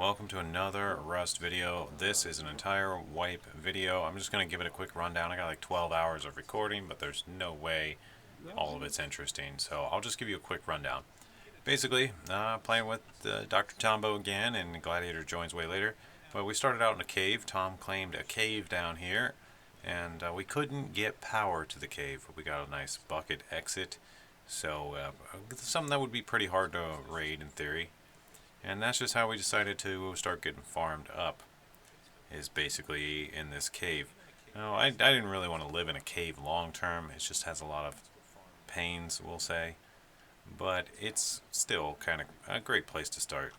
Welcome to another Rust video. This is an entire wipe video. I'm just going to give it a quick rundown. I got like 12 hours of recording, but there's no way all of it's interesting, so I'll just give you a quick rundown. Basically, playing with Dr. Tombo again, and Gladiator joins way later. But we started out in a cave. Tom claimed a cave down here, and we couldn't get power to the cave. We got a nice bucket exit, so something that would be pretty hard to raid in theory. And that's just how we decided to start getting farmed up, is basically in this cave. Now, I didn't really want to live in a cave long term. It just has a lot of pains, we'll say. But it's still kind of a great place to start.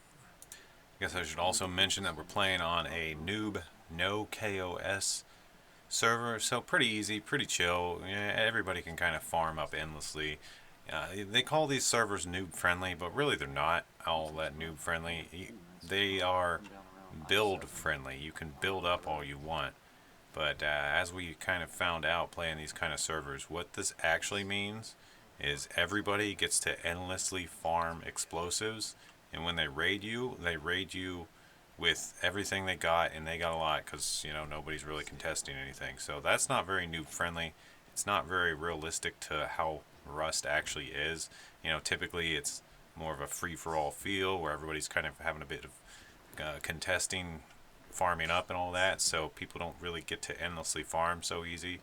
I guess I should also mention that we're playing on a noob no KOS server, so pretty easy, pretty chill. Yeah, everybody can kind of farm up endlessly. They call these servers noob friendly, but really they're not all that noob friendly. They are build friendly. You can build up all you want. But as we kind of found out playing these kind of servers, what this actually means is everybody gets to endlessly farm explosives. And when they raid you with everything they got, and they got a lot because, you know, nobody's really contesting anything. So that's not very noob friendly. It's not very realistic to how Rust actually is. You know, typically it's more of a free-for-all feel where everybody's kind of having a bit of contesting, farming up and all that, so people don't really get to endlessly farm so easy.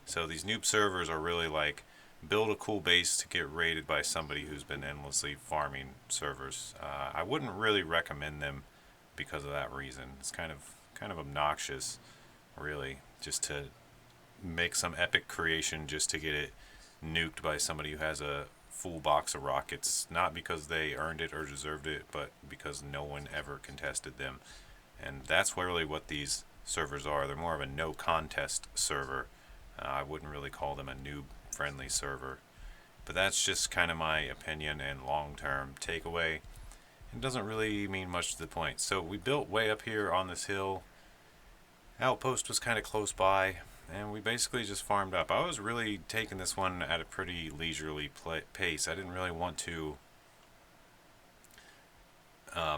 So these noob servers are really like build a cool base to get raided by somebody who's been endlessly farming servers. I wouldn't really recommend them because of that reason. It's kind of obnoxious, really, just to make some epic creation just to get it nuked by somebody who has a full box of rockets, not because they earned it or deserved it, but because no one ever contested them. And that's really what these servers are. They're more of a no contest server. I wouldn't really call them a noob friendly server. But that's just kind of my opinion and long term takeaway. It doesn't really mean much to the point. So we built way up here on this hill. Outpost was kind of close by, and we basically just farmed up. I was really taking this one at a pretty leisurely pace. I didn't really want to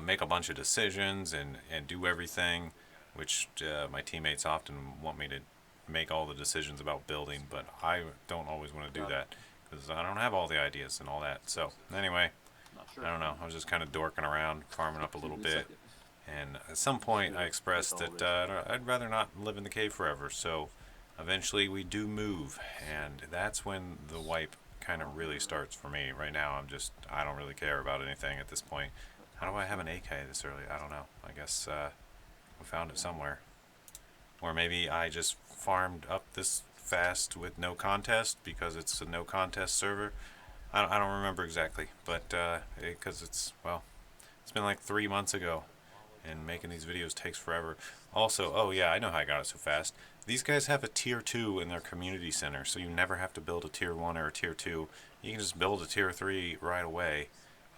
make a bunch of decisions and do everything, which my teammates often want me to make all the decisions about building, but I don't always want to do that because I don't have all the ideas and all that. So anyway, I don't know. I was just kind of dorking around, farming up a little bit. And at some point, I expressed that I'd rather not live in the cave forever. So eventually, we do move, and that's when the wipe kind of really starts for me. Right now, I don't really care about anything at this point. How do I have an AK this early? I don't know. I guess we found it somewhere. Or maybe I just farmed up this fast with no contest because it's a no contest server. I don't remember exactly, but because it's been like 3 months ago, and making these videos takes forever. Also, oh yeah, I know how I got it so fast. These guys have a tier 2 in their community center, so you never have to build a tier 1 or a tier 2. You can just build a tier 3 right away,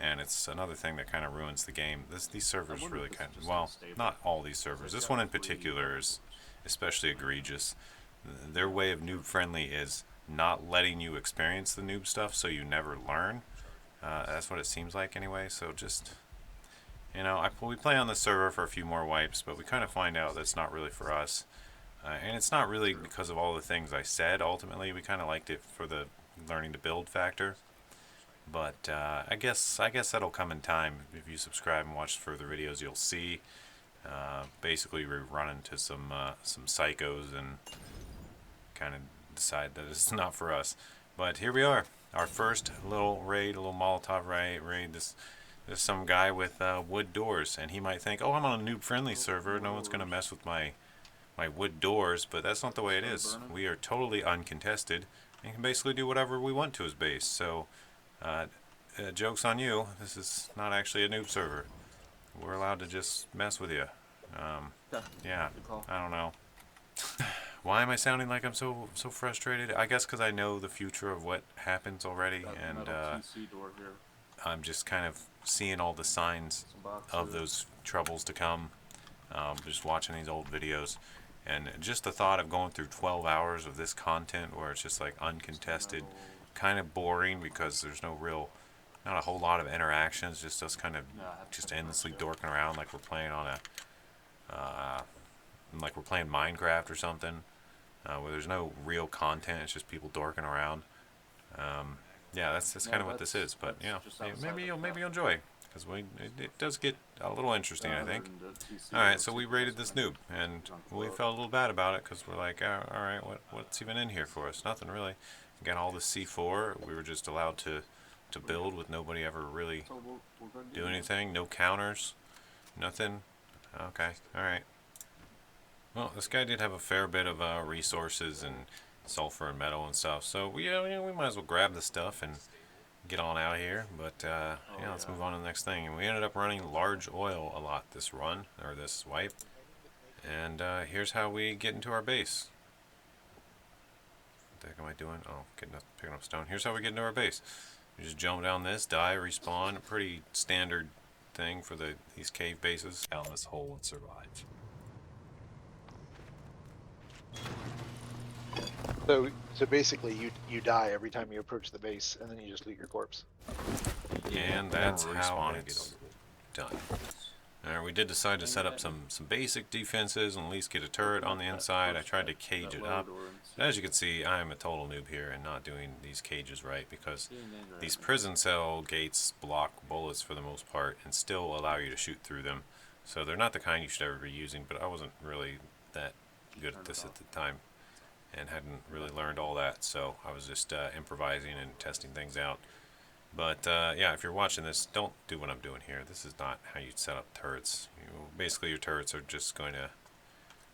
and it's another thing that kind of ruins the game. These servers really kind of, well, not all these servers. This one in particular is especially egregious. Their way of noob friendly is not letting you experience the noob stuff, so you never learn. That's what it seems like anyway, so just... You know, we play on the server for a few more wipes, but we kind of find out that's not really for us. And it's not really because of all the things I said, ultimately. We kind of liked it for the learning to build factor. But I guess that'll come in time. If you subscribe and watch further videos, you'll see. Basically, we run into some psychos and kind of decide that it's not for us. But here we are. Our first little raid, a little Molotov raid. There's some guy with wood doors, and he might think, oh, I'm on a noob-friendly server. No one's going to mess with my wood doors, but that's not the way it is. We are totally uncontested and can basically do whatever we want to his base. So, joke's on you. This is not actually a noob server. We're allowed to just mess with you. Yeah, I don't know. Why am I sounding like I'm so frustrated? I guess because I know the future of what happens already, and I'm just kind of seeing all the signs of those troubles to come. Just watching these old videos, and just the thought of going through 12 hours of this content where it's just like uncontested, kind of boring because there's no real Not a whole lot of interactions, just us kind of just endlessly dorking around like we're playing on like we're playing Minecraft or something, where there's no real content. It's just people dorking around. Yeah, that's kind of what this is. But you know, maybe you'll enjoy because it does get a little interesting, I think. All right, so we raided this noob, and we felt a little bad about it because we're like, all right, what's even in here for us? Nothing really. Got all this C4. We were just allowed to build with nobody ever really do anything. No counters, nothing. Okay, all right. Well, this guy did have a fair bit of resources and sulfur and metal and stuff, so we might as well grab the stuff and get on out of here. But yeah, let's move on to the next thing. And we ended up running large oil a lot this run, or this wipe. And here's how we get into our base. What the heck am I doing? Oh, picking up stone. Here's how we get into our base. You just jump down this, die, respawn. Pretty standard thing for these cave bases. Down this hole and survive. So basically, you die every time you approach the base, and then you just loot your corpse. And that's how it's done. Alright, we did decide to set up some basic defenses and at least get a turret on the inside. I tried to cage it up. But as you can see, I am a total noob here and not doing these cages right because these prison cell gates block bullets for the most part and still allow you to shoot through them. So they're not the kind you should ever be using, but I wasn't really that good at this at the time and hadn't really learned all that, so I was just improvising and testing things out. But yeah, if you're watching this, don't do what I'm doing here. This is not how you set up turrets. Basically, your turrets are just going to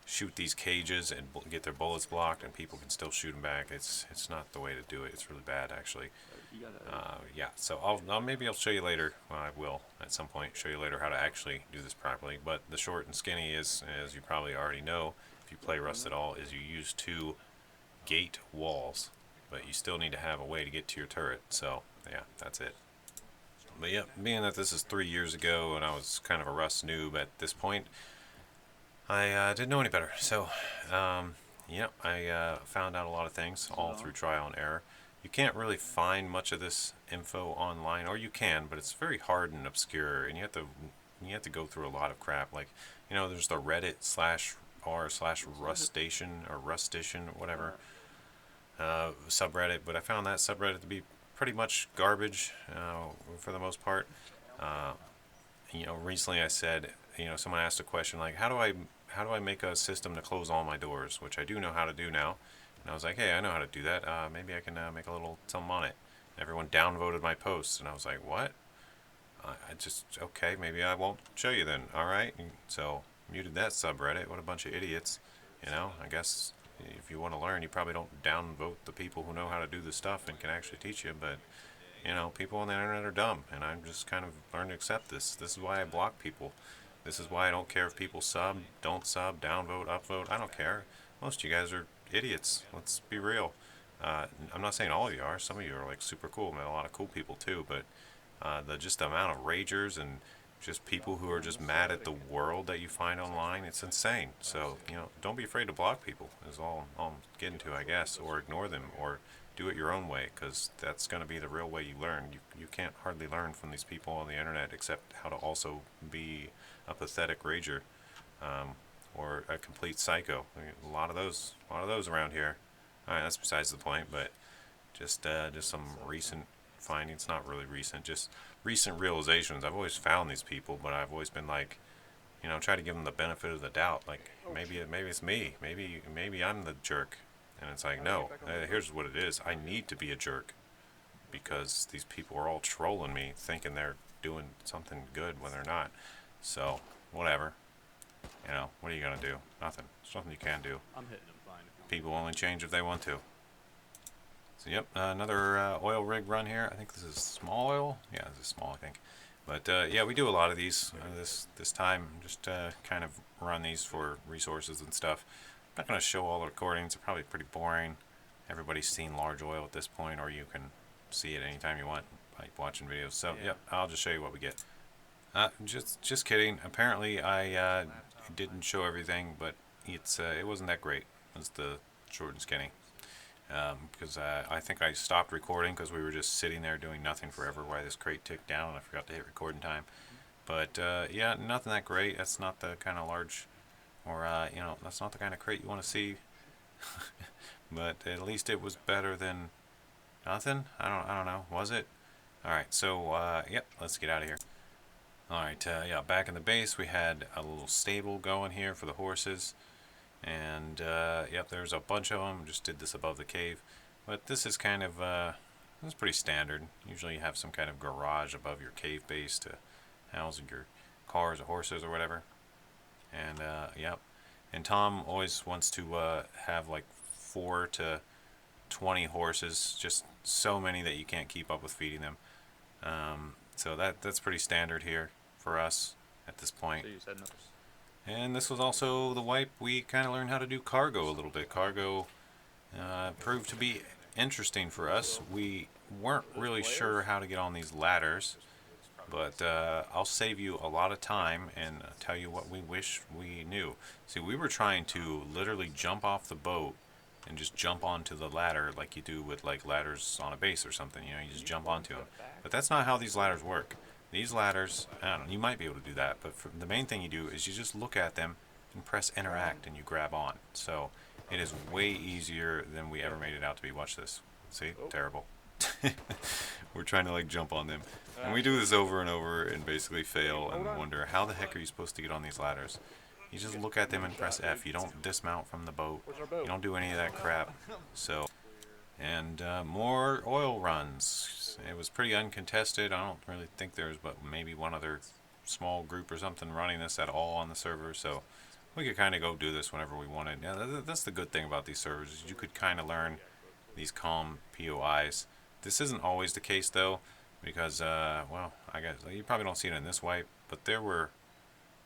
shoot these cages and get their bullets blocked, and people can still shoot them back. It's not the way to do it. It's really bad, actually. Yeah, so maybe I'll show you later. Well, I will at some point show you later how to actually do this properly. But the short and skinny is, as you probably already know, if you play Rust at all, is you use 2 gate walls, but you still need to have a way to get to your turret. So yeah, that's it. But yeah, being that this is 3 years ago and I was kind of a Rust noob at this point, I didn't know any better. So yeah, I found out a lot of things all through trial and error. You can't really find much of this info online, or you can, but it's very hard and obscure, and you have to go through a lot of crap. Like, there's the Reddit/r/Rustation or Rustition, whatever, subreddit, but I found that subreddit to be pretty much garbage for the most part. Recently I said, someone asked a question like, how do I make a system to close all my doors, which I do know how to do now. And I was like, hey, I know how to do that. Maybe I can make a little something on it. And everyone downvoted my posts, and I was like, what? Okay, maybe I won't show you then. All right. And so muted that subreddit. What a bunch of idiots. I guess if you want to learn, you probably don't downvote the people who know how to do the stuff and can actually teach you. But, people on the internet are dumb, and I'm just kind of learned to accept this. This is why I block people. This is why I don't care if people sub, don't sub, downvote, upvote. I don't care. Most of you guys are idiots. Let's be real. I'm not saying all of you are. Some of you are like super cool. I met a lot of cool people too. But the amount of ragers and just people who are just mad at the world that you find online, it's insane. So don't be afraid to block people. Is all I'm getting to, I guess, or ignore them, or do it your own way, because that's going to be the real way you learn. You can't hardly learn from these people on the internet except how to also be a pathetic rager. Or a complete psycho. A lot of those around here. All right, that's besides the point. But just some recent findings, not really recent, just recent realizations. I've always found these people, but I've always been like, try to give them the benefit of the doubt. Like maybe it's me. Maybe I'm the jerk. And it's like, no. Here's what it is. I need to be a jerk because these people are all trolling me, thinking they're doing something good when they're not. So whatever. What are you going to do? Nothing. There's nothing you can do. I'm hitting them fine. People only change if they want to. So, yep, another oil rig run here. I think this is small oil. Yeah, this is small, I think. But, yeah, we do a lot of these this time. Just kind of run these for resources and stuff. I'm not going to show all the recordings. They're probably pretty boring. Everybody's seen large oil at this point, or you can see it anytime you want by watching videos. So, yeah, I'll just show you what we get. Just kidding. Apparently, I didn't show everything, but it wasn't that great. It's the short and skinny. because I think I stopped recording because we were just sitting there doing nothing forever while this crate ticked down and I forgot to hit recording time. But yeah, nothing that great. That's not the kind of large, or that's not the kind of crate you want to see. But at least it was better than nothing. I don't know. Was it? All right. So yep. Let's get out of here. All right. Yeah. Back in the base, we had a little stable going here for the horses, and yep. There's a bunch of them. Just did this above the cave, but this is kind of this is pretty standard. Usually, you have some kind of garage above your cave base to house your cars or horses or whatever. And yep. And Tom always wants to have like 4 to 20 horses, just so many that you can't keep up with feeding them. So that's pretty standard here for us at this point. So you said no. And this was also the wipe we kind of learned how to do cargo a little bit. Cargo proved to be interesting for us. We weren't really sure how to get on these ladders, but I'll save you a lot of time and tell you what we wish we knew. See, we were trying to literally jump off the boat and just jump onto the ladder like you do with like ladders on a base or something. You know, you just jump onto them. But that's not how these ladders work. These ladders, I don't know, you might be able to do that, but the main thing you do is you just look at them and press interact and you grab on. So it is way easier than we ever made it out to be. Watch this. See? Terrible. We're trying to like jump on them. And we do this over and over and basically fail and wonder how the heck are you supposed to get on these ladders? You just look at them and press F. You don't dismount from the boat. You don't do any of that crap. So, and more oil runs. It was pretty uncontested. I don't really think there was but maybe one other small group or something running this at all on the server. So we could kind of go do this whenever we wanted. Yeah, that's the good thing about these servers is you could kind of learn these calm POIs. This isn't always the case though, because well, I guess you probably don't see it in this wipe, but there were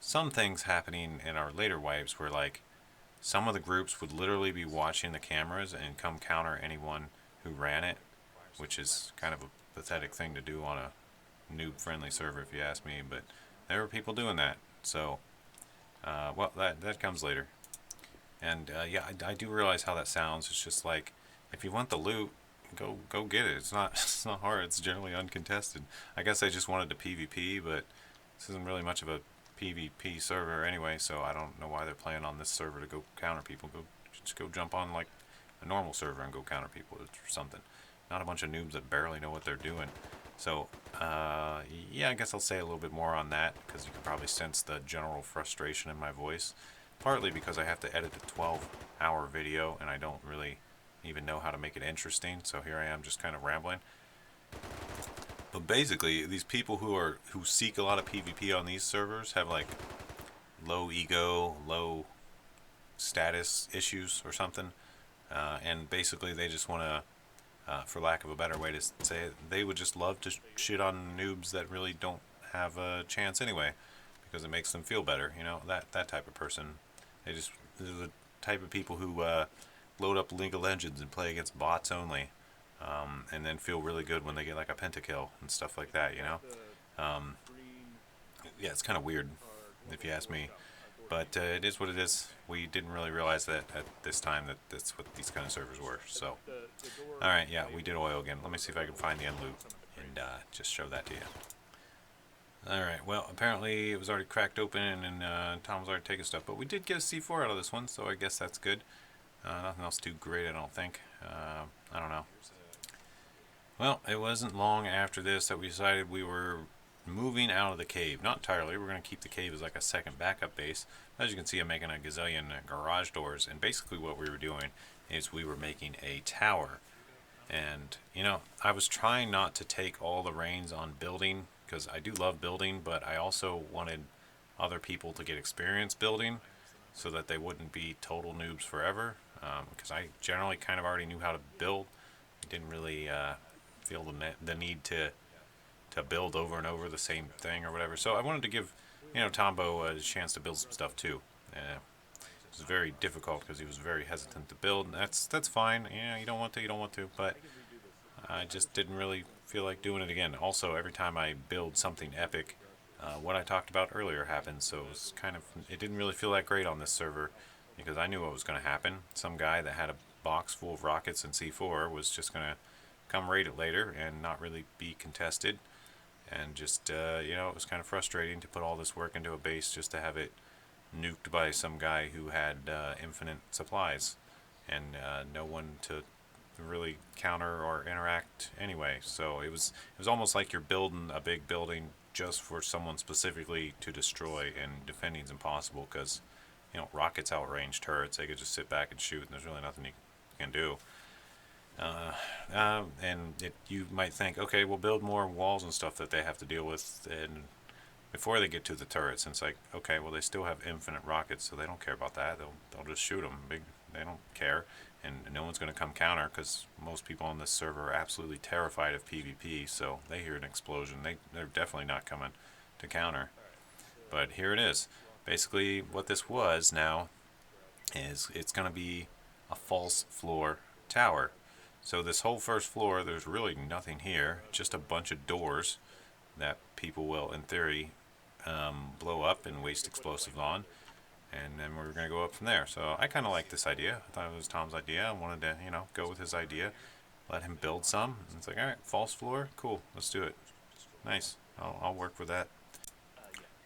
some things happening in our later wipes where like some of the groups would literally be watching the cameras and come counter anyone who ran it, which is kind of a pathetic thing to do on a noob friendly server if you ask me, but there were people doing that. So well, that comes later. And yeah, I do realize how that sounds. It's just like if you want the loot, go get it. It's not it's not hard. It's generally uncontested. I guess I just wanted to PvP, but this isn't really much of a PvP server anyway, so I don't know why they're playing on this server to go counter people. Just go jump on like a normal server and go counter people or something. Not a bunch of noobs that barely know what they're doing. So yeah, I guess I'll say a little bit more on that because you can probably sense the general frustration in my voice. Partly because I have to edit a 12-hour video and I don't really even know how to make it interesting, so here I am just kind of rambling. But basically, these people who seek a lot of PvP on these servers have like low ego, low status issues or something, and basically they just want to, for lack of a better way to say it, they would just love to shit on noobs that really don't have a chance anyway, because it makes them feel better. You know, that type of person. They're the type of people who load up League of Legends and play against bots only. And then feel really good when they get like a pentakill and stuff like that, you know? Yeah, it's kind of weird, if you ask me. But it is what it is. We didn't really realize that at this time that that's what these kind of servers were. So, alright, yeah, we did oil again. Let me see if I can find the end loop and just show that to you. Alright, well, apparently it was already cracked open and Tom was already taking stuff. But we did get a C4 out of this one, so I guess that's good. Nothing else too great, I don't think. I don't know. Well, it wasn't long after this that we decided we were moving out of the cave. Not entirely. We're going to keep the cave as like a second backup base. As you can see, I'm making a gazillion garage doors. And basically what we were doing is we were making a tower. And, you know, I was trying not to take all the reins on building, because I do love building, but I also wanted other people to get experience building so that they wouldn't be total noobs forever. Because I generally kind of already knew how to build. Didn't really feel the need to build over and over the same thing or whatever. So I wanted to give, you know, Tombo a chance to build some stuff too. It was very difficult because he was very hesitant to build. And that's fine. You know, you don't want to, but I just didn't really feel like doing it again. Also, every time I build something epic, what I talked about earlier happens. So it didn't really feel that great on this server because I knew what was going to happen. Some guy that had a box full of rockets and C4 was just gonna come raid it later and not really be contested, and just you know, it was kind of frustrating to put all this work into a base just to have it nuked by some guy who had infinite supplies and no one to really counter or interact anyway. So it was almost like you're building a big building just for someone specifically to destroy, and defending's impossible because, you know, rockets outrange turrets. They could just sit back and shoot, and there's really nothing you can do. You might think, okay, we'll build more walls and stuff that they have to deal with, and before they get to the turrets. And it's like, okay, well, they still have infinite rockets, so they don't care about that. They'll just shoot them. They don't care, and no one's going to come counter because most people on this server are absolutely terrified of PvP. So they hear an explosion, they're definitely not coming to counter. But here it is. Basically, what this was now is it's going to be a false floor tower. So this whole first floor, there's really nothing here, just a bunch of doors that people will, in theory, blow up and waste explosives on, and then we're going to go up from there. So I kind of like this idea. I thought it was Tom's idea. I wanted to, you know, go with his idea, let him build some. And it's like, all right, false floor, cool, let's do it. Nice, I'll work with that.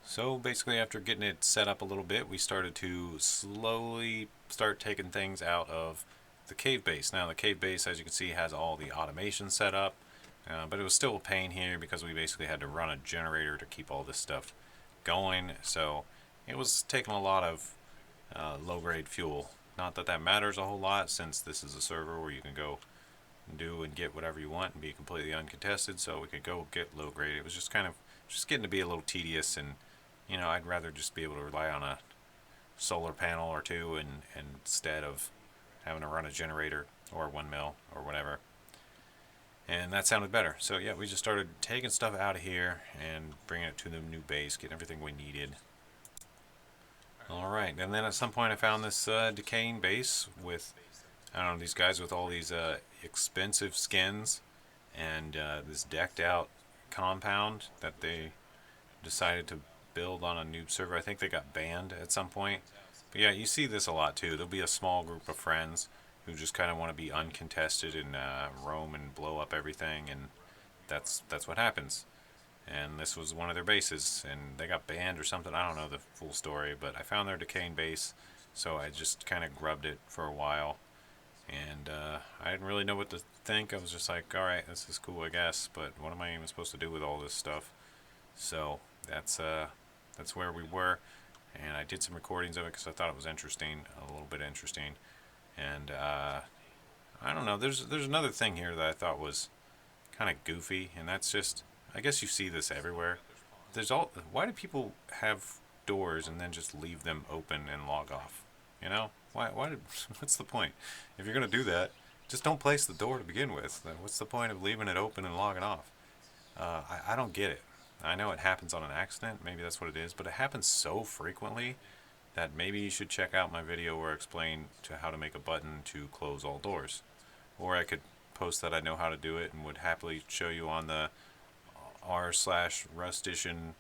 So basically, after getting it set up a little bit, we started to slowly start taking things out of the cave base. Now the cave base, as you can see, has all the automation set up, but it was still a pain here because we basically had to run a generator to keep all this stuff going. So it was taking a lot of low-grade fuel. Not that that matters a whole lot, since this is a server where you can go do and get whatever you want and be completely uncontested. So we could go get low-grade. It was just kind of just getting to be a little tedious, and you know, I'd rather just be able to rely on a solar panel or two, and instead of having to run a generator or a windmill or whatever. And that sounded better. So yeah, we just started taking stuff out of here and bringing it to the new base, getting everything we needed. Alright, and then at some point I found this decaying base with, I don't know, these guys with all these expensive skins and this decked out compound that they decided to build on a noob server. I think they got banned at some point. But yeah, you see this a lot too. There'll be a small group of friends who just kind of want to be uncontested and roam and blow up everything, and that's what happens. And this was one of their bases, and they got banned or something. I don't know the full story, but I found their decaying base, so I just kind of grubbed it for a while. And I didn't really know what to think. I was just like, alright, this is cool, I guess, but what am I even supposed to do with all this stuff? So that's where we were, and I did some recordings of it because I thought it was interesting, a little bit interesting. And I don't know, there's another thing here that I thought was kind of goofy, and that's just, I guess you see this everywhere. Why do people have doors and then just leave them open and log off? You know, what's the point? If you're gonna do that, just don't place the door to begin with. What's the point of leaving it open and logging off? I don't get it. I know it happens on an accident, maybe that's what it is, but it happens so frequently that maybe you should check out my video where I explain how to make a button to close all doors. Or I could post that I know how to do it and would happily show you on the r/rustition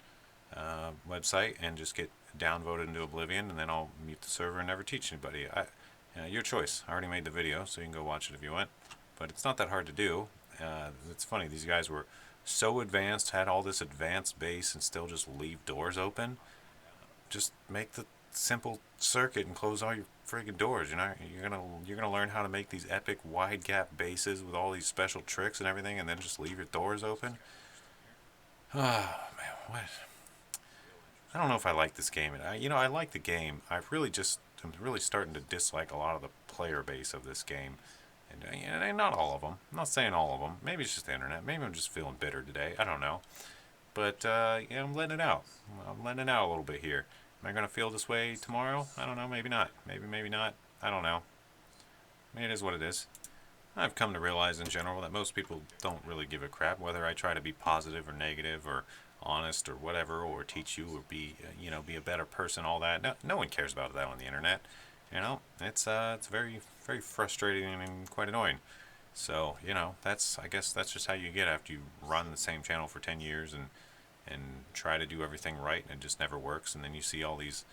website and just get downvoted into oblivion, and then I'll mute the server and never teach anybody. Your choice. I already made the video, so you can go watch it if you want. But it's not that hard to do. It's funny, these guys were so advanced, had all this advanced base, and still just leave doors open. Just make the simple circuit and close all your friggin' doors. You know, you're gonna learn how to make these epic wide gap bases with all these special tricks and everything, and then just leave your doors open. Ah, man, what? I don't know if I like this game. I like the game. I'm really starting to dislike a lot of the player base of this game. And not all of them. I'm not saying all of them. Maybe it's just the internet. Maybe I'm just feeling bitter today. I don't know. But, I'm letting it out. I'm letting it out a little bit here. Am I going to feel this way tomorrow? I don't know. Maybe not. Maybe not. I don't know. I mean, it is what it is. I've come to realize in general that most people don't really give a crap whether I try to be positive or negative or honest or whatever, or teach you, or be a better person, all that. No one cares about that on the internet. It's very, very frustrating and quite annoying. So, I guess that's just how you get after you run the same channel for 10 years and try to do everything right, and it just never works. And then you see all these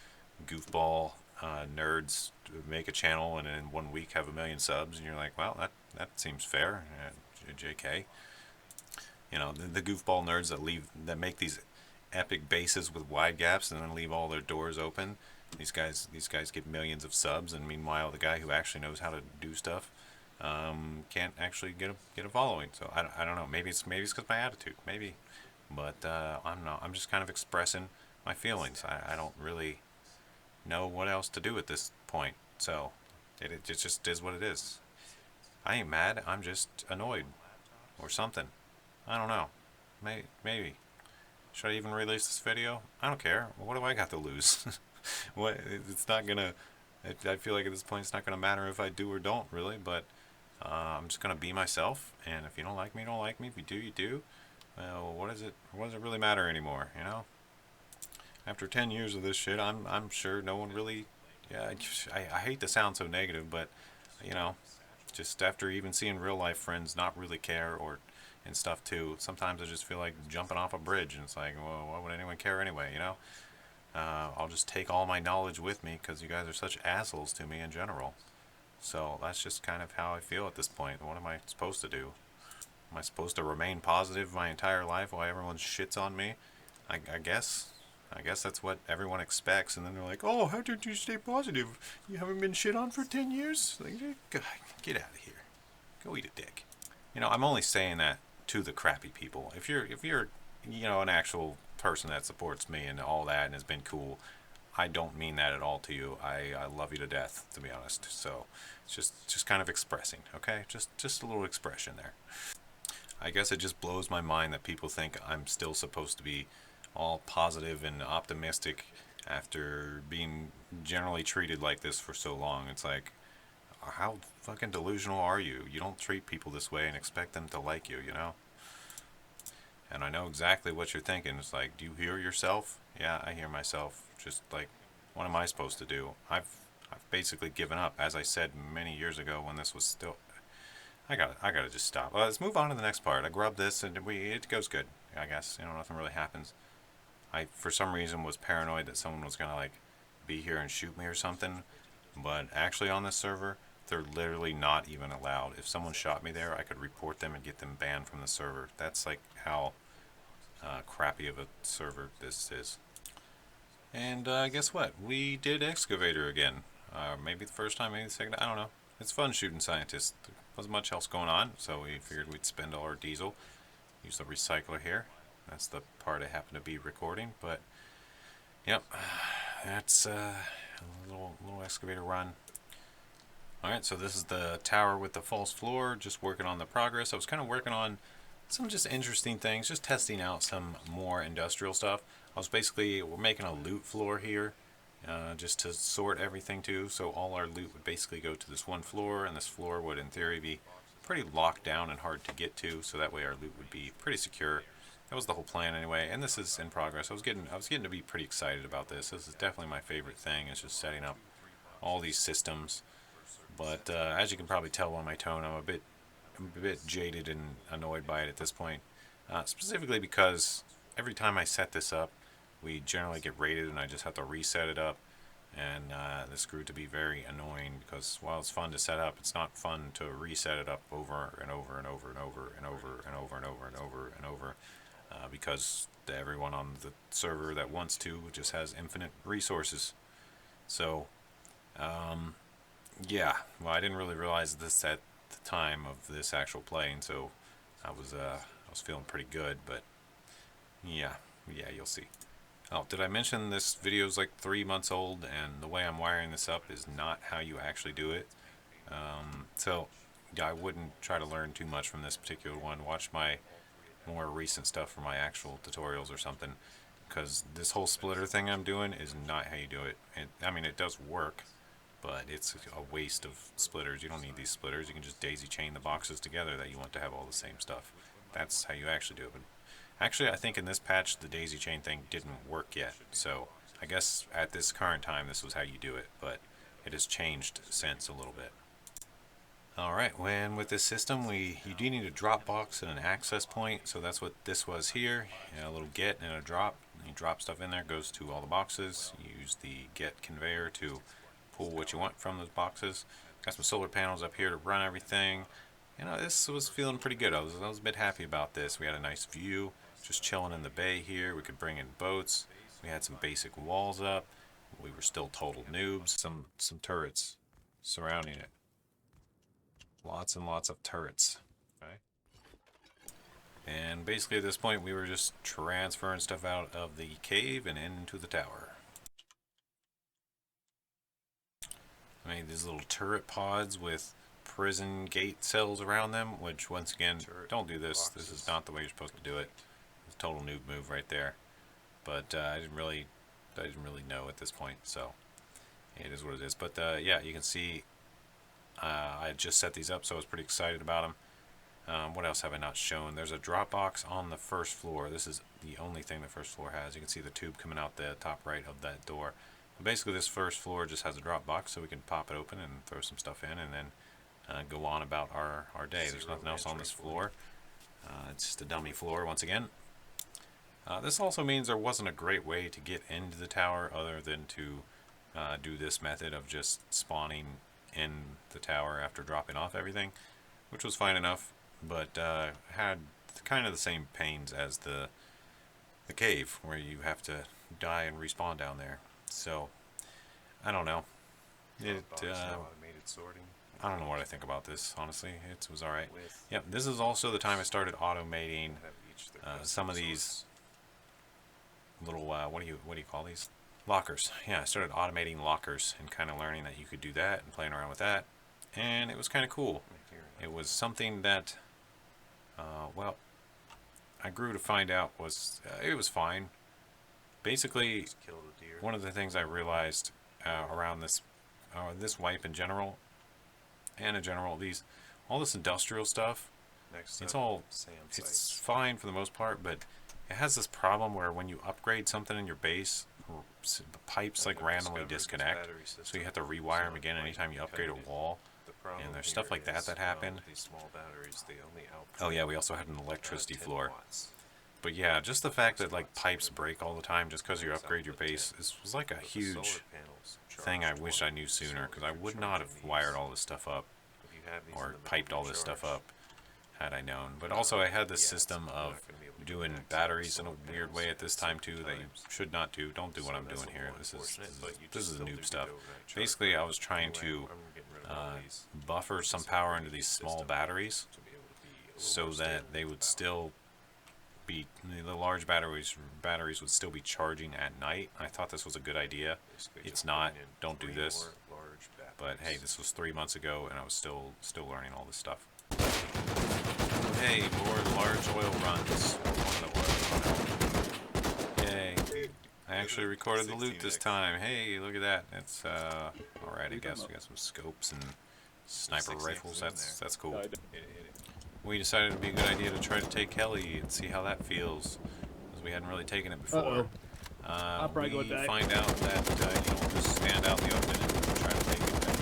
goofball nerds make a channel and in 1 week have 1 million subs, and you're like, well, that seems fair. JK. The goofball nerds that make these epic bases with wide gaps and then leave all their doors open. These guys get millions of subs, and meanwhile, the guy who actually knows how to do stuff can't actually get a following. So I don't know. Maybe it's because my attitude. Maybe, but I'm not. I'm just kind of expressing my feelings. I don't really know what else to do at this point. So it just is what it is. I ain't mad. I'm just annoyed or something. I don't know. Maybe. Should I even release this video? I don't care. What do I got to lose? What? It's not gonna. I feel like at this point it's not gonna matter if I do or don't really. But I'm just gonna be myself. And if you don't like me, don't like me. If you do, you do. Well, what does it really matter anymore? After 10 years of this shit, I'm sure no one really. Yeah, I hate to sound so negative, but you know, just after even seeing real life friends not really care or and stuff too, sometimes I just feel like jumping off a bridge, and it's like, well, why would anyone care anyway? I'll just take all my knowledge with me because you guys are such assholes to me in general. So that's just kind of how I feel at this point. What am I supposed to do? Am I supposed to remain positive my entire life while everyone shits on me? I guess. I guess that's what everyone expects, and then they're like, "Oh, how did you stay positive? You haven't been shit on for 10 years? Like, God, get out of here. Go eat a dick." I'm only saying that to the crappy people. If you're an actual person that supports me and all that and has been cool, I don't mean that at all to you. I love you to death, to be honest. So it's just kind of expressing, okay? Just a little expression there. I guess it just blows my mind that people think I'm still supposed to be all positive and optimistic after being generally treated like this for so long. It's like, how fucking delusional are you? You don't treat people this way and expect them to like you. And I know exactly what you're thinking. It's like, do you hear yourself? Yeah, I hear myself. Just like, what am I supposed to do? I've basically given up. As I said many years ago when this was still... I gotta just stop. Let's move on to the next part. I grubbed this and it goes good, I guess. Nothing really happens. I, for some reason, was paranoid that someone was gonna, like, be here and shoot me or something. But actually on this server, they're literally not even allowed. If someone shot me there, I could report them and get them banned from the server. That's like how crappy of a server this is. And guess what? We did Excavator again. Maybe the first time, maybe the second. I don't know. It's fun shooting scientists. There wasn't much else going on, so we figured we'd spend all our diesel. Use the recycler here. That's the part I happen to be recording. But yep, that's a little excavator run. Alright, so this is the tower with the false floor, just working on the progress. I was kind of working on some just interesting things, just testing out some more industrial stuff. We're making a loot floor here, just to sort everything to, so all our loot would basically go to this one floor, and this floor would in theory be pretty locked down and hard to get to, so that way our loot would be pretty secure. That was the whole plan anyway, and this is in progress. I was getting to be pretty excited about this. This is definitely my favorite thing, is just setting up all these systems. But as you can probably tell by my tone, I'm a bit jaded and annoyed by it at this point. Specifically because every time I set this up, we generally get raided and I just have to reset it up. And this grew to be very annoying because while it's fun to set up, it's not fun to reset it up over and over and over and over and over and over and over and over and over, because everyone on the server that wants to just has infinite resources. So yeah, well, I didn't really realize this at the time of this actual playing, so I was feeling pretty good, but yeah, you'll see. Oh, did I mention this video is like 3 months old, and the way I'm wiring this up is not how you actually do it. So yeah, I wouldn't try to learn too much from this particular one. Watch my more recent stuff for my actual tutorials or something, because this whole splitter thing I'm doing is not how you do it. I mean, it does work, but it's a waste of splitters. You don't need these splitters. You can just daisy chain the boxes together that you want to have all the same stuff. That's how you actually do it. But actually, I think in this patch, the daisy chain thing didn't work yet. So I guess at this current time, this was how you do it. But it has changed since a little bit. Alright, when with this system, you do need a drop box and an access point. So that's what this was here. A little get and a drop. You drop stuff in there, goes to all the boxes. You use the get conveyor to pull what you want from those boxes. Got some solar panels up here to run everything. You know, this was feeling pretty good. I was a bit happy about this. We had a nice view, just chilling in the bay here. We could bring in boats. We had some basic walls up. We were still total noobs. Some turrets surrounding it. Lots and lots of turrets. Okay. And basically at this point we were just transferring stuff out of the cave and into the tower. I made these little turret pods with prison gate cells around them, which once again, don't do this. This is not the way you're supposed to do it. It's a total noob move right there. But I didn't really know at this point, so it is what it is. But yeah, you can see I had just set these up, so I was pretty excited about them. What else have I not shown? There's a drop box on the first floor. This is the only thing the first floor has. You can see the tube coming out the top right of that door. But basically, this first floor just has a drop box, so we can pop it open and throw some stuff in, and then go on about our day. There's nothing else on this floor. It's just a dummy floor once again. This also means there wasn't a great way to get into the tower other than to do this method of just spawning in the tower after dropping off everything, which was fine enough, but had kind of the same pains as the cave, where you have to die and respawn down there. So I don't know. Automated sorting. I don't know what I think about this, honestly. It was alright. Yep, this is also the time I started automating some of these little what do you call these? Lockers. Yeah, I started automating lockers and kind of learning that you could do that and playing around with that, and it was kind of cool. It was something that well, I grew to find out was it was fine. Basically, one of the things I realized around this wipe in general, and in general all this industrial stuff, it's fine for the most part, but it has this problem where when you upgrade something in your base, the pipes like randomly disconnect, so you have to rewire them again anytime you upgrade a wall. And there's stuff like that happened. Oh yeah, we also had an electricity floor. But yeah, just the fact that like pipes break all the time just because you upgrade your base was like a huge thing I wish I knew sooner, because I would not have wired all this stuff up or piped all this stuff up had I known. But also I had this system of doing batteries in a weird way at this time too that you should not do. Don't do what I'm doing here. This is the noob stuff. Basically, I was trying to buffer some power into these small batteries so that they would still be, the large batteries would still be charging at night. I thought this was a good idea. It's not. Don't do this. But hey, this was 3 months ago, and I was still learning all this stuff. Hey, more large oil runs. Yay! I actually recorded the loot this time. Hey, look at that. It's alright. I guess we got some scopes and sniper rifles. That's cool. We decided it'd be a good idea to try to take Heli and see how that feels, because we hadn't really taken it before. We find out that you don't just stand out in the open and try to take it. That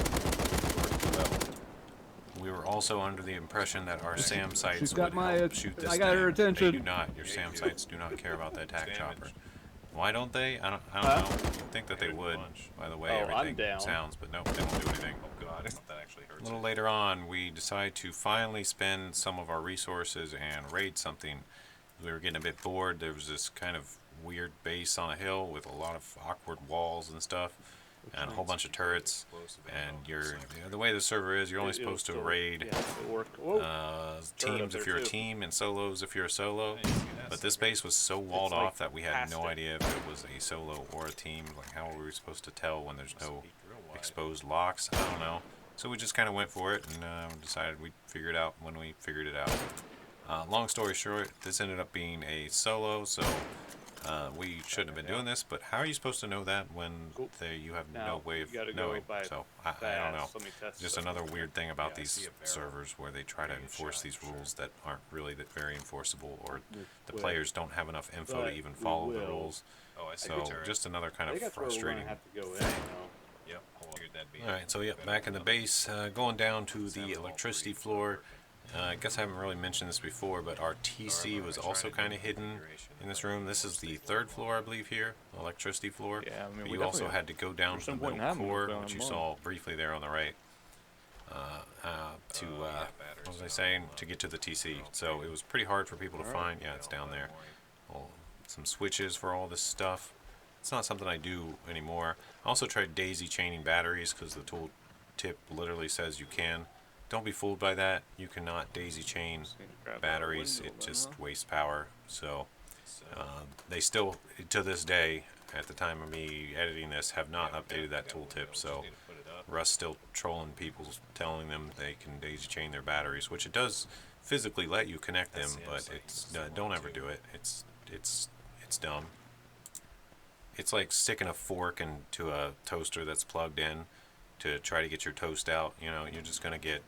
worked well. We were also under the impression that our SAM sites would help shoot this thing. her attention. They do not. Your SAM sites do not care about the attack chopper. Why don't they? I don't know. You'd think that they would, by the way everything sounds, but nope, they won't do anything. Oh god, that actually hurts. A little later on, we decide to finally spend some of our resources and raid something. We were getting a bit bored. There was this kind of weird base on a hill with a lot of awkward walls and stuff, and a whole bunch of turrets. And the way the server is, you're only supposed to raid teams if you're a team and solos if you're a solo. But this base was so walled off that we had no idea if it was a solo or a team. Like, how were we supposed to tell when there's no exposed locks? I don't know. So we just kind of went for it and decided we'd figure it out when we figured it out. Long story short, this ended up being a solo, so we shouldn't have been doing this, but how are you supposed to know that when you have no way of knowing? So I don't know. Just another weird thing about these servers where they try to enforce these rules that aren't really very enforceable, or the players don't have enough info to even follow the rules. So just another kind of frustrating thing. Alright, so yeah, back in the base, going down to the electricity floor. I guess I haven't really mentioned this before, but our TC was also kind of hidden in this room. This is the third floor, I believe, here, electricity floor. Yeah, I mean, But we you also definitely- had to go down there's to the some point in middle having one core, down which you below. saw briefly there on the right, what was I saying? To get to the TC. So it was pretty hard for people to find. Yeah, it's down there. Well, some switches for all this stuff. It's not something I do anymore. I also tried daisy chaining batteries because the tool tip literally says you can. Don't be fooled by that. You cannot daisy chain batteries. It just wastes power. So they still, to this day, at the time of me editing this, have not updated that tooltip. So Rust's still trolling people, telling them they can daisy chain their batteries, which it does physically let you connect them, but it's don't ever do it. It's dumb. It's like sticking a fork into a toaster that's plugged in to try to get your toast out. You know, you're just gonna get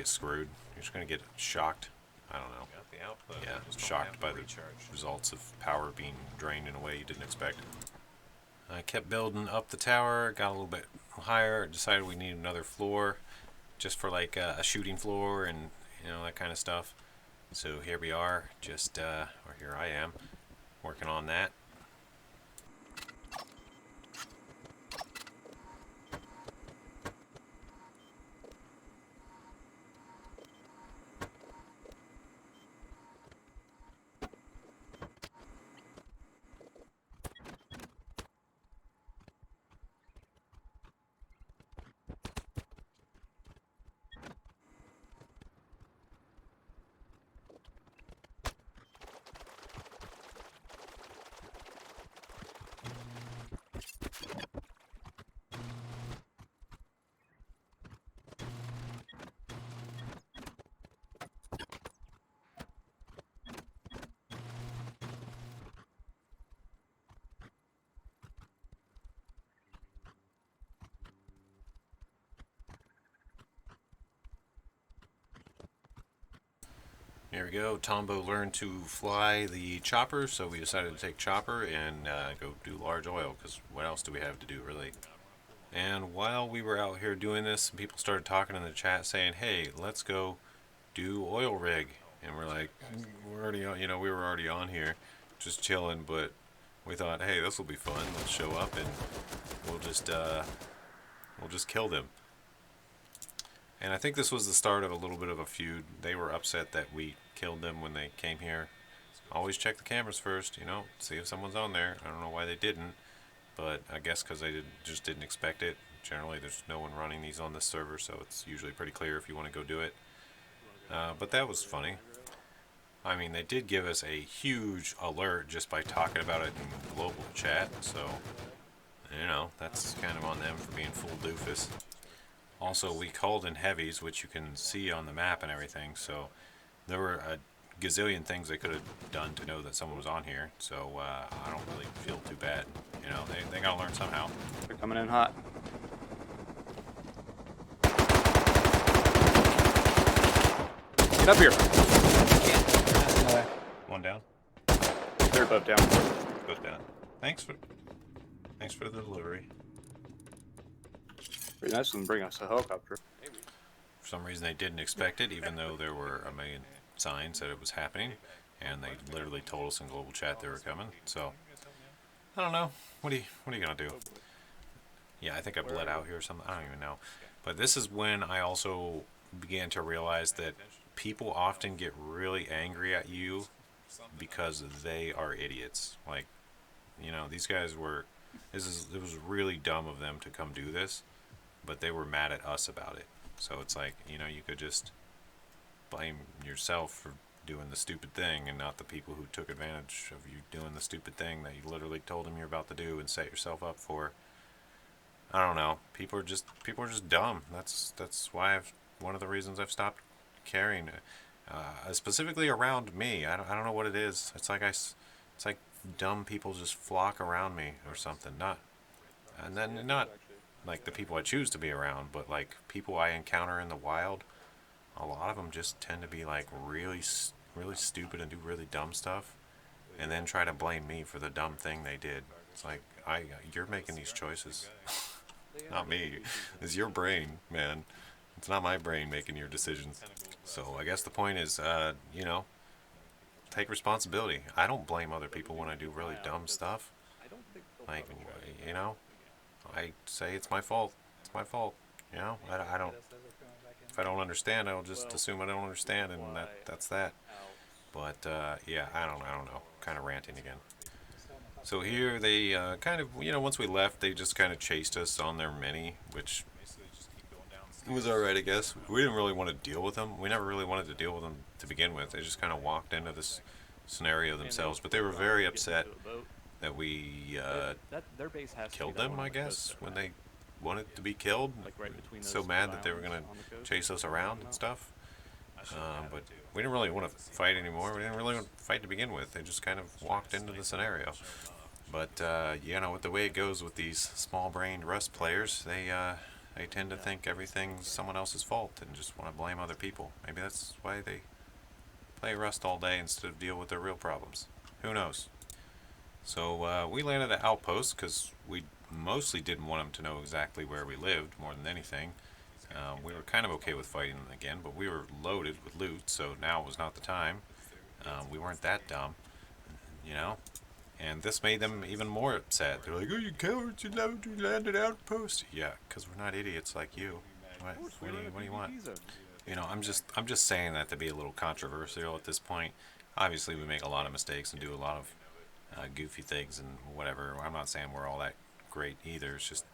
screwed. You're just gonna get shocked. I don't know. Yeah, shocked by the results of power being drained in a way you didn't expect. I kept building up the tower, got a little bit higher, decided we needed another floor just for like a shooting floor and that kind of stuff. So here we are, or here I am, working on that. Here we go. Tombo learned to fly the chopper, so we decided to take chopper and go do large oil, because what else do we have to do, really? And while we were out here doing this, people started talking in the chat saying, hey, let's go do oil rig. And we're like, we're already on, we were already on here, just chilling, but we thought, hey, this will be fun. Let's show up and we'll just kill them. And I think this was the start of a little bit of a feud. They were upset that we killed them when they came here. Always check the cameras first, see if someone's on there. I don't know why they didn't, but I guess because they just didn't expect it. Generally, there's no one running these on this server, so it's usually pretty clear if you want to go do it. But that was funny. I mean, they did give us a huge alert just by talking about it in global chat, so, that's kind of on them for being full doofus. Also, we called in heavies, which you can see on the map and everything, so there were a gazillion things they could have done to know that someone was on here, so I don't really feel too bad. They gotta learn somehow. They're coming in hot. Get up here. One down. They're both down. Both down. Thanks for the delivery. Pretty nice of them to bring us a helicopter. For some reason, they didn't expect it, even though there were a million signs that it was happening, and they literally told us in global chat they were coming. So I don't know. What are you gonna do? Yeah, I think I bled out here or something. I don't even know. But this is when I also began to realize that people often get really angry at you because they are idiots. Like, these guys were. It was really dumb of them to come do this, but they were mad at us about it. So it's like, you could just blame yourself for doing the stupid thing and not the people who took advantage of you doing the stupid thing that you literally told them you're about to do and set yourself up for. I don't know. People are just dumb. That's why one of the reasons I've stopped caring, specifically around me. I don't know what it is. It's like dumb people just flock around me or something. Not like the people I choose to be around, but like people I encounter in the wild. A lot of them just tend to be like really stupid and do really dumb stuff, and then try to blame me for the dumb thing they did. It's like, you're making these choices, not me. It's your brain, man. It's not my brain making your decisions. So I guess the point is, you know, take responsibility. I don't blame other people when I do really dumb stuff. Like, you know, I say it's my fault. It's my fault. You know, I don't. If I don't understand, I'll just assume I don't understand, and that's that. But yeah, I don't know. Kind of ranting again. So here they kind of, you know, once we left, they just kind of chased us on their mini, which was alright, I guess. We didn't really want to deal with them. We never really wanted to deal with them to begin with. They just kind of walked into this scenario themselves, but they were very upset that we killed them, I guess, when they wanted to be killed. So mad that they were going to chase us around and stuff. But we didn't really want to fight anymore. We didn't really want to fight to begin with. They just kind of walked into the scenario. But, you know, with the way it goes with these small-brained Rust players, they tend to think everything's someone else's fault and just want to blame other people. Maybe that's why they play Rust all day instead of deal with their real problems. Who knows? So we landed at Outpost because we mostly didn't want them to know exactly where we lived more than anything. We were kind of okay with fighting them again, but we were loaded with loot, so now was not the time. We weren't that dumb, you know? And this made them even more upset. They're like, "Oh, you cowards! You landed Outpost." Yeah, because we're not idiots like you. What do you want? You know, I'm just saying that to be a little controversial at this point. Obviously, we make a lot of mistakes and do a lot of goofy things and whatever. I'm not saying we're all that great either. It's just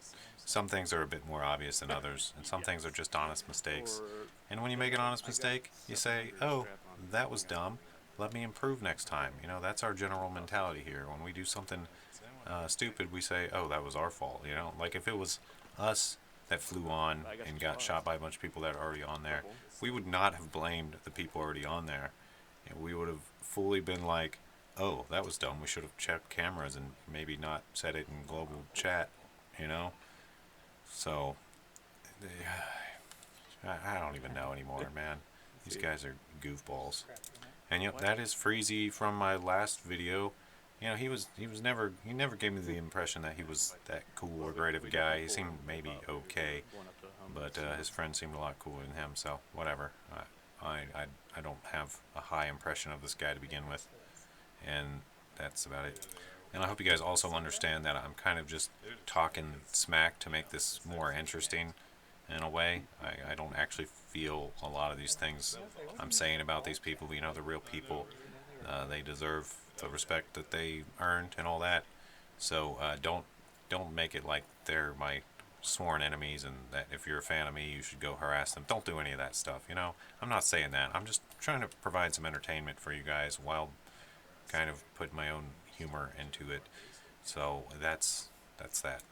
some things are a bit more obvious than others, and some things are just honest mistakes. And when you make an honest mistake, you say, "Oh, that was dumb. Let me improve next time." You know, that's our general mentality here. When we do something stupid, we say, "Oh, that was our fault." You know, like if it was us that flew on and got shot by a bunch of people that are already on there, we would not have blamed the people already on there. You know, we would have fully been like, "Oh, that was dumb. We should have checked cameras and maybe not said it in global chat." You know, so I don't even know anymore, man. These guys are goofballs. And yep, that is Freezy from my last video. You know, he never gave me the impression that he was that cool or great of a guy. He seemed maybe okay, but his friend seemed a lot cooler than him. So whatever. I don't have a high impression of this guy to begin with, and that's about it. And I hope you guys also understand that I'm kind of just talking smack to make this more interesting in a way. I don't actually feel a lot of these things I'm saying about these people. You know, they're real people. They deserve the respect that they earned and all that. So don't make it like they're my sworn enemies and that if you're a fan of me you should go harass them. Don't do any of that stuff, you know. I'm not saying that. I'm just trying to provide some entertainment for you guys while kind of putting my own humor into it. So that's that.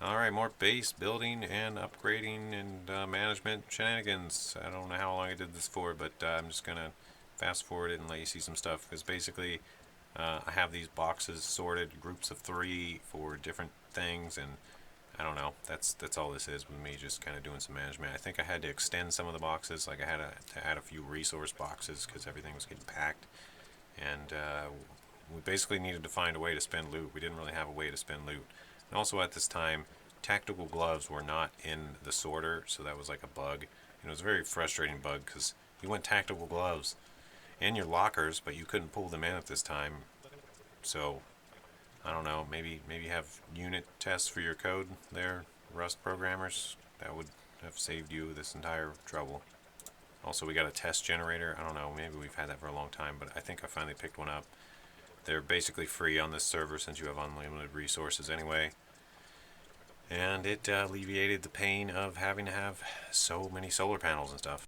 Alright, more base building and upgrading and management shenanigans. I don't know how long I did this for, but I'm just gonna fast forward it and let you see some stuff, because basically I have these boxes sorted, groups of 3 for different things, and I don't know, that's all this is with me, just kind of doing some management. I think I had to extend some of the boxes, like I had to add a few resource boxes because everything was getting packed, and we basically needed to find a way to spend loot. We didn't really have a way to spend loot. And also at this time, tactical gloves were not in the sorter, so that was like a bug. And it was a very frustrating bug because you want tactical gloves in your lockers, but you couldn't pull them in at this time. So I don't know, maybe have unit tests for your code there, Rust programmers. That would have saved you this entire trouble. Also, we got a test generator. I don't know, maybe we've had that for a long time, but I think I finally picked one up. They're basically free on this server since you have unlimited resources anyway. And it alleviated the pain of having to have so many solar panels and stuff.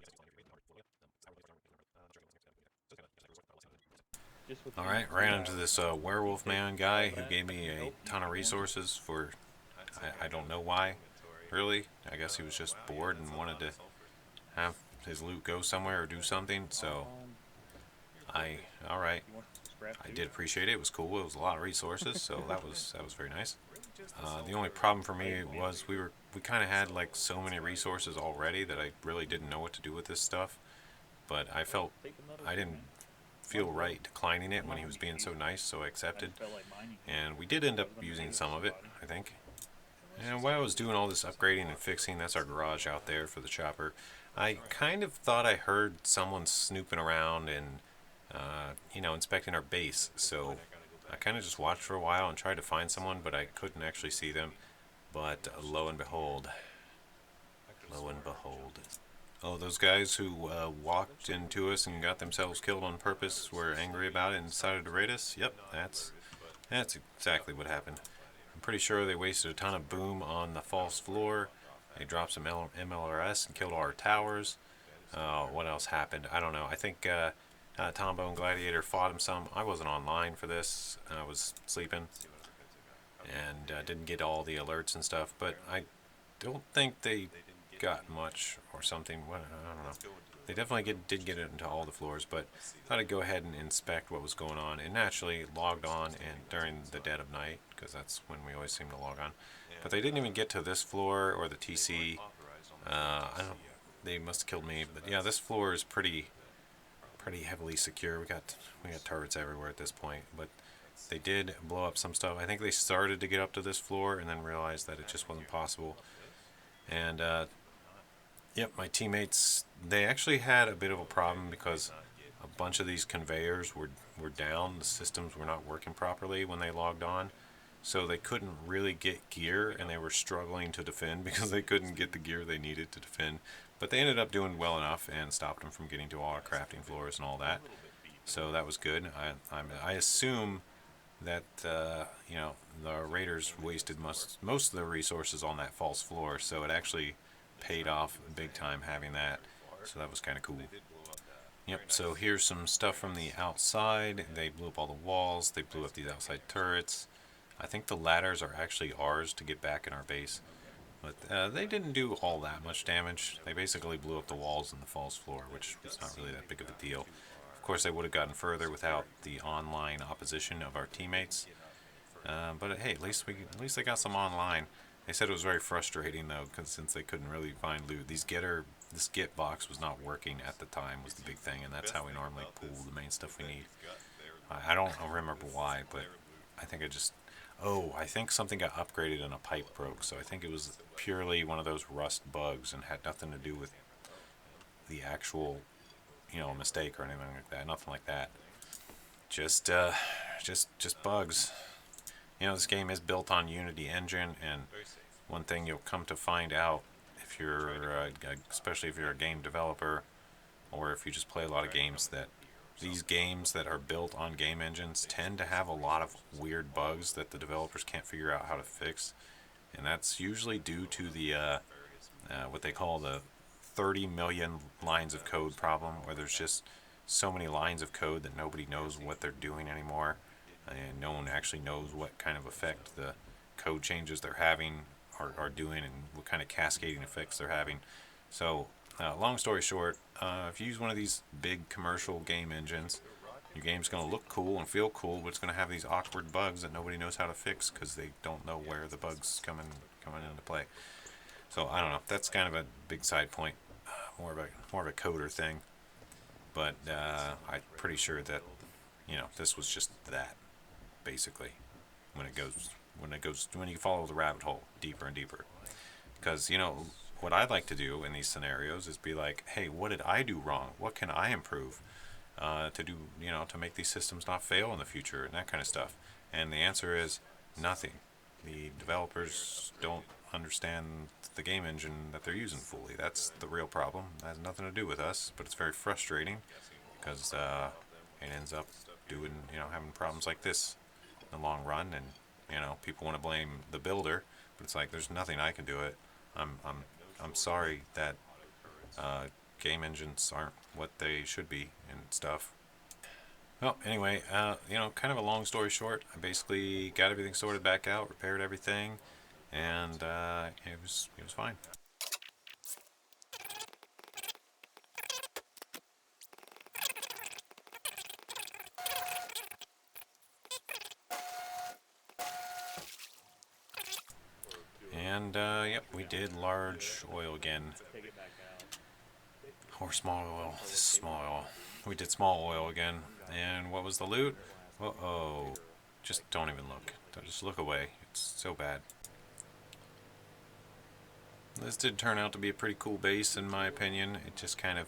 Alright, ran into this werewolf man guy who gave me a ton of resources for, I don't know why, really. I guess he was just bored and wanted to have his loot go somewhere or do something, so alright. I did appreciate it. It was cool. It was a lot of resources, so that was very nice. The only problem for me was we kind of had like so many resources already that I really didn't know what to do with this stuff. But I didn't feel right declining it when he was being so nice, so I accepted. And we did end up using some of it, I think. And while I was doing all this upgrading and fixing, that's our garage out there for the chopper, I kind of thought I heard someone snooping around and, you know, inspecting our base. So I kind of just watched for a while and tried to find someone, but I couldn't actually see them. But lo and behold. Oh, those guys who walked into us and got themselves killed on purpose were angry about it and decided to raid us? Yep, that's exactly what happened. I'm pretty sure they wasted a ton of boom on the false floor. They dropped some MLRS and killed all our towers. What else happened? I don't know. I think Tombo and Gladiator fought him some. I wasn't online for this. I was sleeping and didn't get all the alerts and stuff. But I don't think they got much or something. What, I don't know. They definitely did get it into all the floors, but thought I'd go ahead and inspect what was going on. And naturally logged on and during the dead of night, because that's when we always seem to log on. But they didn't even get to this floor or the TC. I don't. They must have killed me. But yeah, this floor is pretty heavily secure. We got turrets everywhere at this point. But they did blow up some stuff. I think they started to get up to this floor and then realized that it just wasn't possible. And yep, my teammates, they actually had a bit of a problem because a bunch of these conveyors were down. The systems were not working properly when they logged on. So they couldn't really get gear, and they were struggling to defend because they couldn't get the gear they needed to defend. But they ended up doing well enough and stopped them from getting to all our crafting floors and all that. So that was good. I assume that you know, the raiders wasted most of their resources on that false floor, so it actually paid off big time having that. So that was kind of cool. Yep, so here's some stuff from the outside. They blew up all the walls. They blew up these outside turrets. I think the ladders are actually ours to get back in our base. But they didn't do all that much damage. They basically blew up the walls and the false floor, which was not really that big of a deal. Of course, they would have gotten further without the online opposition of our teammates. But hey, at least they got some online. They said it was very frustrating though, because since they couldn't really find loot, this get box was not working at the time was the big thing, and that's how we normally pull the main stuff we need. I don't remember why, but I think I think something got upgraded and a pipe broke, so I think it was purely one of those rust bugs and had nothing to do with the actual, you know, mistake or anything like that. Nothing like that. Just bugs. You know, this game is built on Unity Engine, and one thing you'll come to find out if you're, especially if you're a game developer, or if you just play a lot of games, that these games that are built on game engines tend to have a lot of weird bugs that the developers can't figure out how to fix, and that's usually due to the what they call the 30 million lines of code problem, where there's just so many lines of code that nobody knows what they're doing anymore, and no one actually knows what kind of effect the code changes they're having are doing, and what kind of cascading effects they're having. So long story short, if you use one of these big commercial game engines, your game's going to look cool and feel cool, but it's going to have these awkward bugs that nobody knows how to fix because they don't know where the bugs coming into play. So I don't know. That's kind of a big side point, more of a coder thing. But I'm pretty sure that, you know, this was just that, basically, when you follow the rabbit hole deeper and deeper. Because, you know, what I'd like to do in these scenarios is be like, hey, what did I do wrong? What can I improve to do, you know, to make these systems not fail in the future and that kind of stuff? And the answer is nothing. The developers don't understand the game engine that they're using fully. That's the real problem. It has nothing to do with us, but it's very frustrating because it ends up doing, you know, having problems like this in the long run. And, you know, people want to blame the builder, but it's like there's nothing I can do it. I'm sorry that game engines aren't what they should be and stuff. Well, anyway, you know, kind of a long story short, I basically got everything sorted back out, repaired everything, and it was fine. And yep, we did large oil again. Or small oil. This is small oil. We did small oil again. And what was the loot? Uh-oh. Just don't even look. Just look away. It's so bad. this did turn out to be a pretty cool base in my opinion. It just kind of,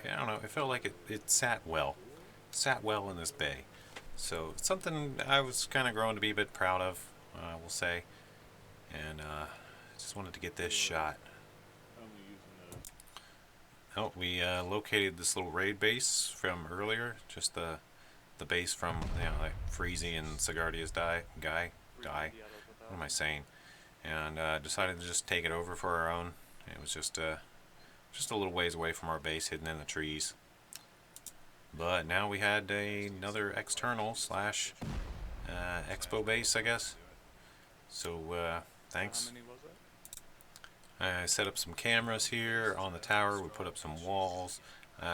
I don't know, it felt like it sat well. Sat well in this bay. So it's something I was kind of growing to be a bit proud of, we'll say. And just wanted to get this shot. Oh, we located this little raid base from earlier. Just the base from, you know, like Freezy and Sigardia's die. What am I saying? And decided to just take it over for our own. It was just a little ways away from our base, hidden in the trees. But now we had another external slash expo base, I guess. So thanks. I set up some cameras here on the tower. We put up some walls.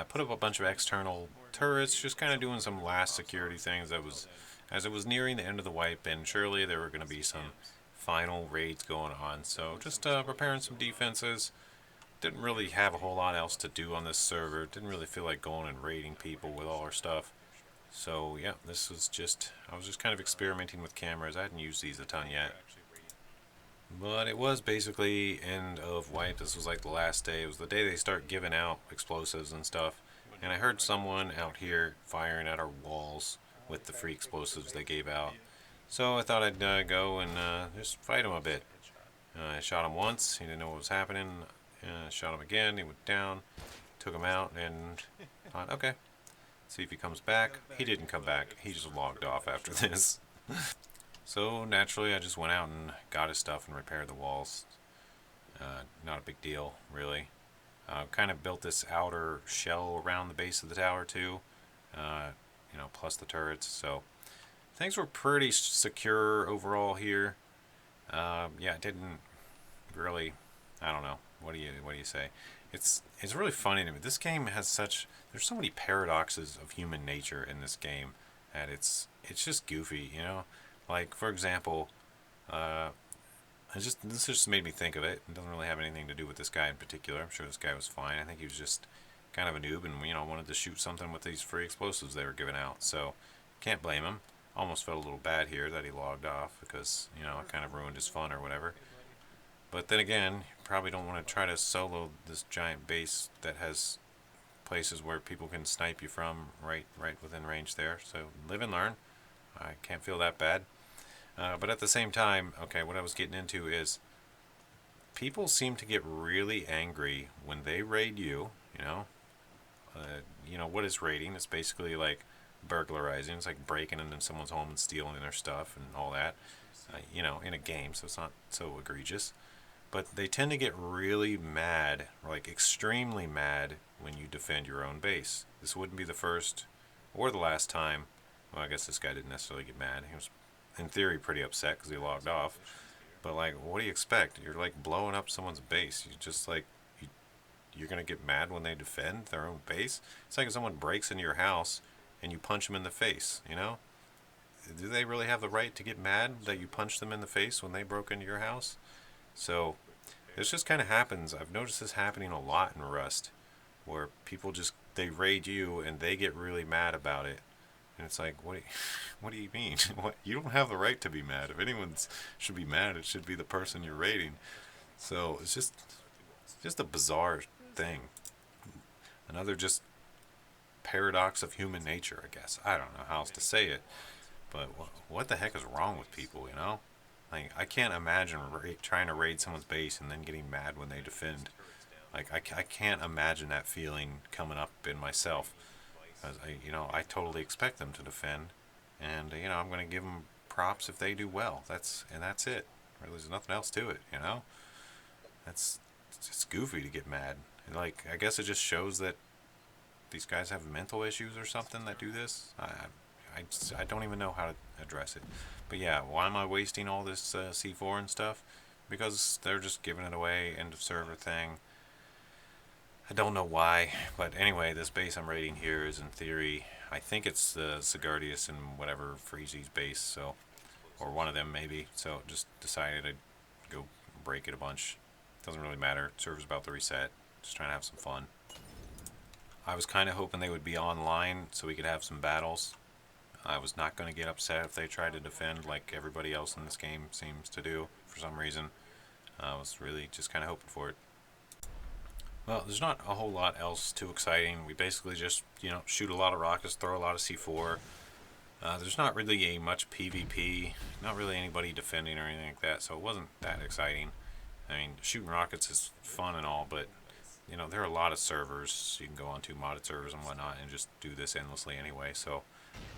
Put up a bunch of external turrets, just kind of doing some last security things. As it was nearing the end of the wipe, and surely there were going to be some final raids going on. So just preparing some defenses. Didn't really have a whole lot else to do on this server. Didn't really feel like going and raiding people with all our stuff. So yeah, this was just, I was just kind of experimenting with cameras. I hadn't used these a ton yet. But it was basically end of wipe. This was like the last day. It was the day they start giving out explosives and stuff. And I heard someone out here firing at our walls with the free explosives they gave out. So I thought I'd go and just fight him a bit. I shot him once. He didn't know what was happening. Shot him again. He went down. Took him out and thought, okay, see if he comes back. He didn't come back. He just logged off after this. So naturally I just went out and got his stuff and repaired the walls. Not a big deal, really. Kind of built this outer shell around the base of the tower too. You know, plus the turrets. So things were pretty secure overall here. Yeah, it didn't really, I don't know. What do you say? It's really funny to me. This game has such, there's so many paradoxes of human nature in this game that it's just goofy, you know? Like, for example, this just made me think of it. It doesn't really have anything to do with this guy in particular. I'm sure this guy was fine. I think he was just kind of a noob and, you know, wanted to shoot something with these free explosives they were giving out. So, can't blame him. Almost felt a little bad here that he logged off because, you know, it kind of ruined his fun or whatever. But then again, you probably don't want to try to solo this giant base that has places where people can snipe you from right within range there. So, live and learn. I can't feel that bad. But at the same time, okay, what I was getting into is people seem to get really angry when they raid you, you know. You know, what is raiding? It's basically like burglarizing. It's like breaking into someone's home and stealing their stuff and all that, you know, in a game, so it's not so egregious. But they tend to get really mad, like extremely mad, when you defend your own base. This wouldn't be the first or the last time. Well, I guess this guy didn't necessarily get mad. He was, in theory, pretty upset because he logged off. But, like, what do you expect? You're, like, blowing up someone's base. You just, like, you're going to get mad when they defend their own base? It's like if someone breaks into your house and you punch them in the face, you know? Do they really have the right to get mad that you punched them in the face when they broke into your house? So, this just kind of happens. I've noticed this happening a lot in Rust, where people just, they raid you and they get really mad about it. And it's like, what do you mean? What? You don't have the right to be mad. If anyone should be mad, it should be the person you're raiding. So it's just a bizarre thing. Another just paradox of human nature, I guess. I don't know how else to say it. But what the heck is wrong with people, you know? Like, I can't imagine trying to raid someone's base and then getting mad when they defend. Like, I can't imagine that feeling coming up in myself. I totally expect them to defend, and you know, I'm going to give them props if they do well. That's it. There's nothing else to it, you know. It's just goofy to get mad. Like, I guess it just shows that these guys have mental issues or something that do this. I don't even know how to address it. But yeah, why am I wasting all this C4 and stuff? Because they're just giving it away, end of server thing. I don't know why, but anyway, this base I'm raiding here is in theory, I think it's the Sigardius and whatever Freezy's base, so, or one of them maybe, so just decided to go break it a bunch. Doesn't really matter, server's about to reset, just trying to have some fun. I was kind of hoping they would be online so we could have some battles. I was not going to get upset if they tried to defend like everybody else in this game seems to do for some reason. I was really just kind of hoping for it. Well, there's not a whole lot else too exciting. We basically just, shoot a lot of rockets, throw a lot of C4. There's not really much PvP, not really anybody defending or anything like that, so it wasn't that exciting. I mean, shooting rockets is fun and all, but, there are a lot of servers. You can go onto modded servers and whatnot and just do this endlessly anyway, so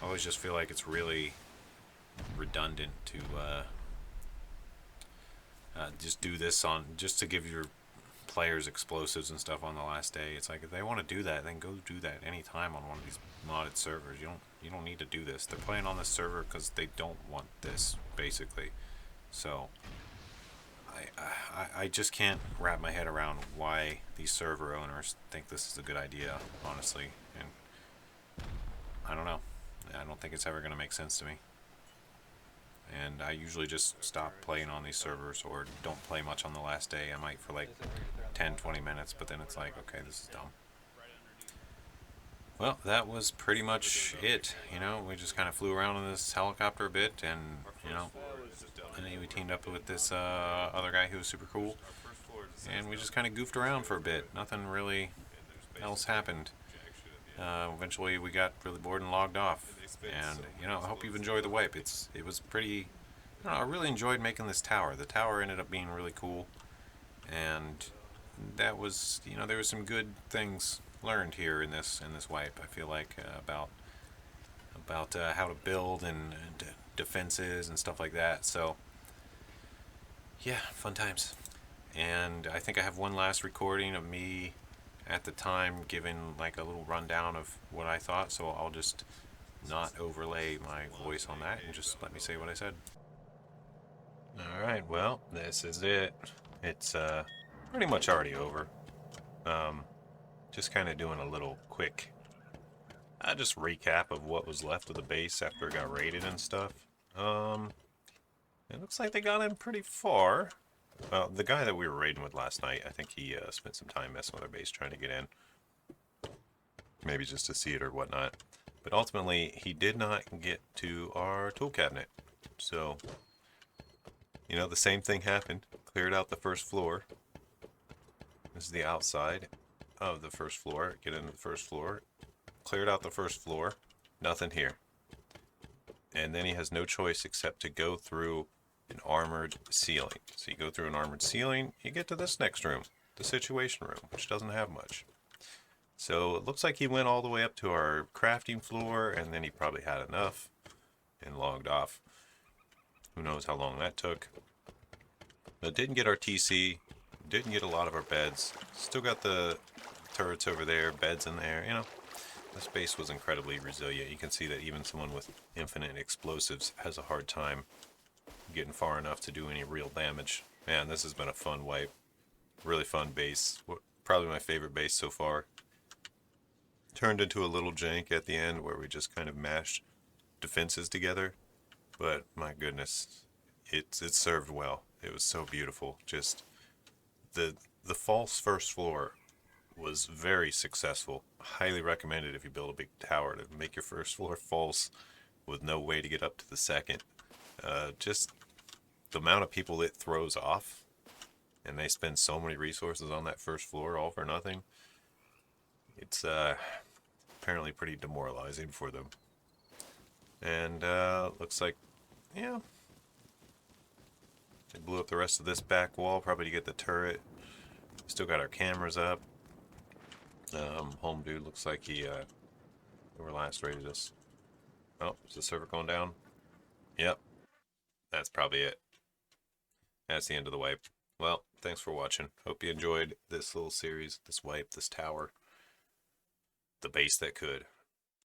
I always just feel like it's really redundant to just do this just to give your players explosives and stuff on the last day. It's like, if they want to do that, then go do that anytime on one of these modded servers. You don't need to do this. They're playing on this server because they don't want this, basically. So I just can't wrap my head around why these server owners think this is a good idea, honestly. And I don't know. I don't think it's ever going to make sense to me. And I usually just stop playing on these servers or don't play much on the last day. I might for like 10-20 minutes, but then it's like, okay, this is dumb. Well, that was pretty much it. We just kind of flew around in this helicopter a bit, and and then we teamed up with this other guy who was super cool, and we just kind of goofed around for a bit. Nothing really else happened. Eventually we got really bored and logged off, and I hope you've enjoyed the wipe. It was pretty, I really enjoyed making this tower. The tower ended up being really cool, and that was, there was some good things learned here in this wipe. I feel like about how to build and defenses and stuff like that. So yeah, fun times. And I think I have one last recording of me at the time giving like a little rundown of what I thought, so I'll just not overlay my voice on that and just let me say what I said. Alright, well, this is it. It's pretty much already over. Just kind of doing a little quick just recap of what was left of the base after it got raided and stuff. It looks like they got in pretty far. Well, the guy that we were raiding with last night, I think he spent some time messing with our base trying to get in. Maybe just to see it or whatnot. But ultimately, he did not get to our tool cabinet. So, the same thing happened. Cleared out the first floor. This is the outside of the first floor. Get into the first floor. Cleared out the first floor. Nothing here. And then he has no choice except to go through an armored ceiling. So you go through an armored ceiling, you get to this next room, the situation room, which doesn't have much. So it looks like he went all the way up to our crafting floor, and then he probably had enough and logged off. Who knows how long that took. But didn't get our TC, didn't get a lot of our beds. Still got the turrets over there, beds in there, This base was incredibly resilient. You can see that even someone with infinite explosives has a hard time getting far enough to do any real damage. Man, this has been a fun wipe. Really fun base. Probably my favorite base so far. Turned into a little jank at the end where we just kind of mashed defenses together. But my goodness, it served well. It was so beautiful. Just the false first floor was very successful. Highly recommended if you build a big tower to make your first floor false with no way to get up to the second. Just the amount of people it throws off, and they spend so many resources on that first floor all for nothing. It's apparently pretty demoralizing for them. And looks like, yeah, they blew up the rest of this back wall probably to get the turret. Still got our cameras up. Home dude looks like he whoever last raided us. Oh, is the server going down? Yep. That's probably it. That's the end of the wipe. Well, thanks for watching. Hope you enjoyed this little series, this wipe, this tower. The base that could.